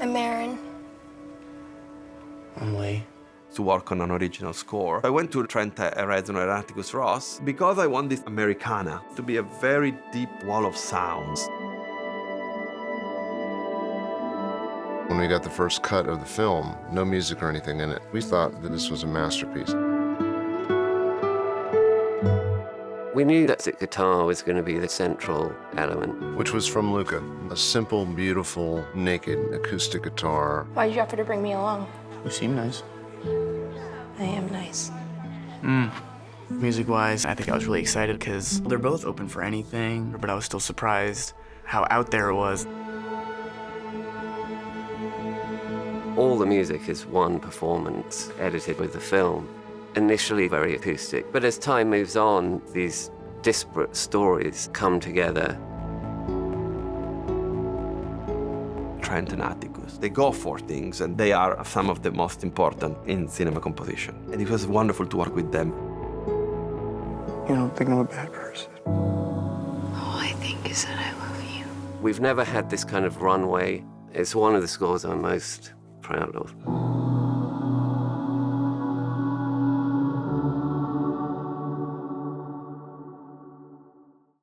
I'm Aaron. I'm Lee. To work on an original score. I went to Trent, Reznor, and Atticus Ross because I want this Americana to be a very deep wall of sounds. When we got the first cut of the film, no music or anything in it, we thought that this was a masterpiece. We knew that the guitar was going to be the central element. Which was from Luca, a simple, beautiful, naked acoustic guitar. Why'd you offer to bring me along? You seem nice. I am nice. Music-wise, I think I was really excited because they're both open for anything, but I was still surprised how out there it was. All the music is one performance edited with the film. Initially very acoustic, but as time moves on, these disparate stories come together. Trent and Atticus, they go for things, and they are some of the most important in cinema composition. And it was wonderful to work with them. You don't think I'm a bad person? All I think is that I love you. We've never had this kind of runway. It's one of the scores I'm most proud of.